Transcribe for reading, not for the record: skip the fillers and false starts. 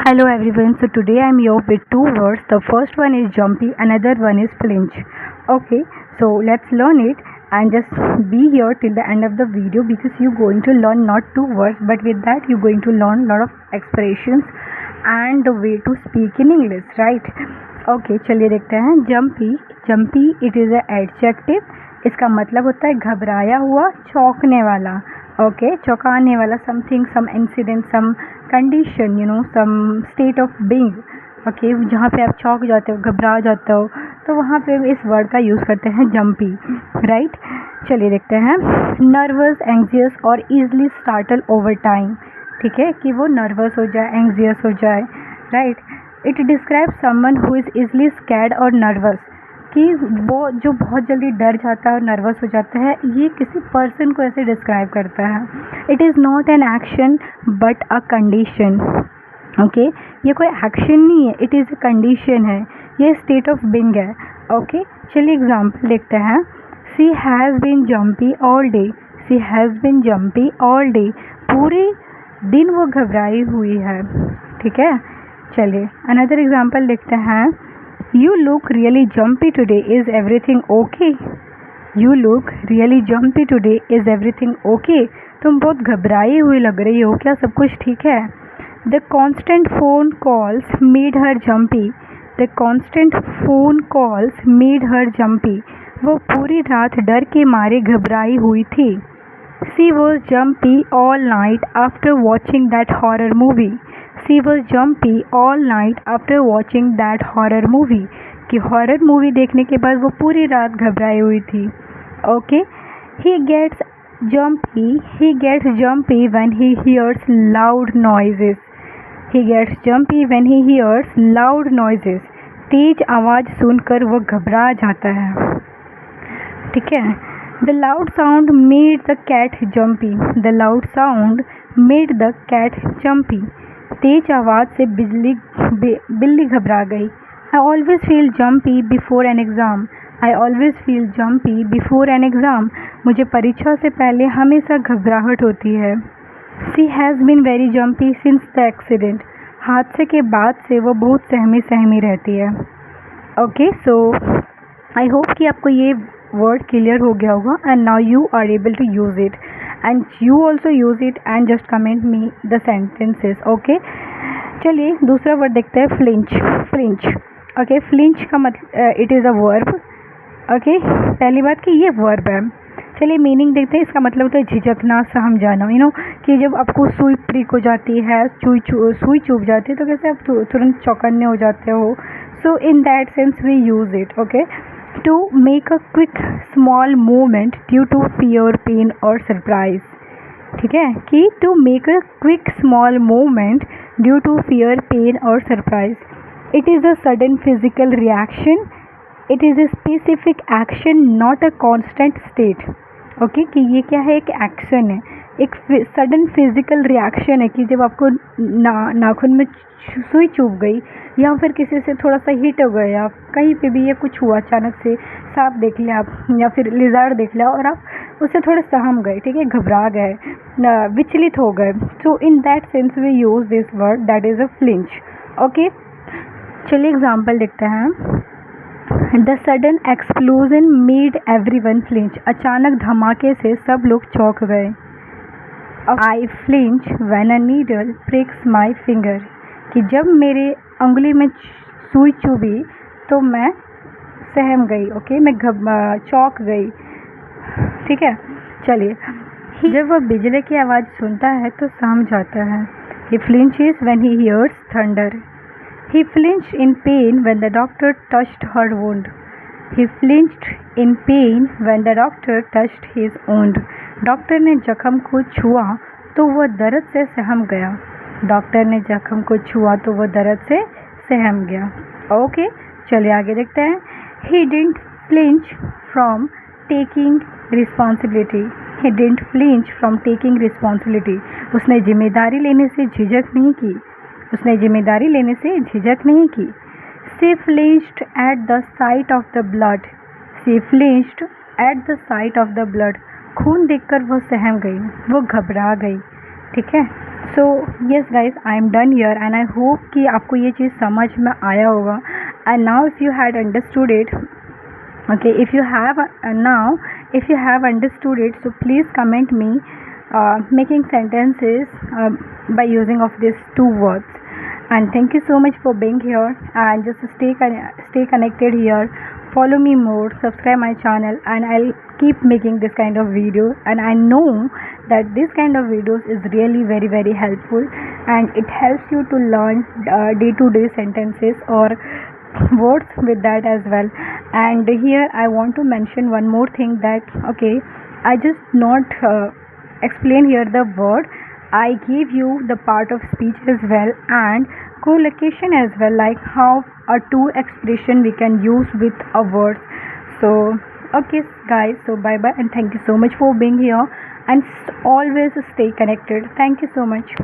Hello everyone. So today I'm here with two words. The first one is jumpy, another one is flinch. Okay, so let's learn it and just be here till the end of the video because you're going to learn not two words, but with that you're going to learn a lot of expressions and the way to speak in English, right? Okay, चलिए देखते हैं. Jumpy, jumpy it is a adjective. इसका मतलब होता है घबराया हुआ, चौंकने वाला. ओके, चौंकाने वाला, something, some incident, some condition, some state of being. Okay, जहाँ पे आप चौंक जाते हो, घबरा जाते हो, तो वहाँ पे इस वर्ड का यूज़ करते हैं जंपी, राइट. चलिए देखते हैं. नर्वस, एंग्जियस और ईजली स्टार्टल ओवर टाइम. ठीक है, कि वो नर्वस हो जाए, एंग्जियस हो जाए, right. It describe someone who is easily scared और नर्वस, कि वो जो बहुत जल्दी डर जाता है और नर्वस हो जाता है, ये किसी पर्सन को ऐसे डिस्क्राइब करता है. It is not an action but a condition. Okay, ये कोई एक्शन नहीं है, इट इज़ अ कंडीशन है, ये स्टेट ऑफ बीइंग है. ओके, चलिए एग्जांपल देखते हैं. She has been jumpy all day. She has been jumpy all day, पूरे दिन वो घबराई हुई है. ठीक है, चलिए अनदर एग्जांपल देखते हैं. You look really jumpy today. Is everything okay? You look really jumpy today. Is everything okay? तुम बहुत घबराई हुई लग रही हो, क्या सब कुछ ठीक है? The constant phone calls made her jumpy. The constant phone calls made her jumpy. वो पूरी रात डर के मारे घबराई हुई थी. She was jumpy all night after watching that horror movie. She was jumpy all night after watching that horror movie. कि हॉरर मूवी देखने के बाद वो पूरी रात घबराई हुई थी. Okay, he gets jumpy when he hears loud noises. He gets jumpy when he hears loud noises. तेज आवाज़ सुनकर वो घबरा जाता है. ठीक है. The loud sound made the cat jumpy. The loud sound made the cat jumpy. तेज आवाज़ से बिल्ली घबरा गई. I always feel jumpy before an exam. I always feel jumpy before an exam. मुझे परीक्षा से पहले हमेशा घबराहट होती है. She has been very jumpy since the accident. हादसे के बाद से वो बहुत सहमी रहती है. ओके, सो आई होप कि आपको ये वर्ड क्लियर हो गया होगा and now you are able to use it and you also use it and just comment me the sentences. okay, चलिए दूसरा वर्ड देखते हैं. फ्लिंच. ओके, फ्लिंच का मतलब it is a verb. Okay, पहली बात कि ये वर्ब है. चलिए मीनिंग देखते हैं. इसका मतलब होता है झिझकना, सहम जाना. कि जब आपको सुई प्रिक हो जाती है, सुई चुभ जाती है, तो कैसे आप तुरंत चौकन्ने हो जाते हो. So in that sense we use it. Okay, to make a quick small movement due to fear, pain or surprise. ठीक है, कि to make a quick small movement due to fear, pain or surprise. It is a sudden physical reaction. It is a specific action, not a constant state. Okay, कि ये क्या है, एक action है, एक सडन फिजिकल रिएक्शन है. कि जब आपको नाखून में सुई चुभ गई या फिर किसी से थोड़ा सा हिट हो गया, कहीं पे भी ये कुछ हुआ, अचानक से सांप देख लिया आप या फिर लिजार्ड देख लिया और आप उससे थोड़े सहम गए. ठीक है, घबरा गए, विचलित हो गए. So in that sense we use this word, that is a flinch. Okay, चलिए एग्जाम्पल देखते हैं. The sudden explosion made everyone flinch. अचानक धमाके से सब लोग चौंक गए. I flinch when a needle pricks my finger. कि जब मेरे उंगली में सुई चुभी तो मैं सहम गई. ओके, मैं चौंक गई. ठीक है, चलिए. जब वह बिजली की आवाज़ सुनता है तो सहम जाता है. He flinches when he hears thunder. He flinched in pain when the doctor touched her wound. He flinched in pain when the doctor touched his wound. Doctor ने जख्म को छुआ तो वह दर्द से सहम गया. डॉक्टर ने जख्म को छुआ तो वह दर्द से सहम गया. ओके, चलिए आगे देखते हैं. He didn't flinch from taking responsibility. He didn't flinch from taking responsibility. उसने जिम्मेदारी लेने से झिझक नहीं की. उसने जिम्मेदारी लेने से झिझक नहीं की. She flinched at the sight of the blood. She flinched at the sight of the blood. खून देखकर वो सहम गई, वो घबरा गई. ठीक है, so yes guys, I am done here and I hope कि आपको ये चीज़ समझ में आया होगा. And now if you had understood it, okay, if you have understood it, so please comment me making sentences by using of these two words. And thank you so much for being here, and just stay connected here. Follow me more, subscribe my channel, and I'll keep making this kind of videos. And I know that this kind of videos is really very very helpful, and it helps you to learn day-to-day sentences or words with that as well. And here I want to mention one more thing, that okay, I just not explain here the word, I give you the part of speech as well and co-location as well, like how a two expression we can use with a word. So okay guys, so bye bye and thank you so much for being here, and always stay connected. Thank you so much.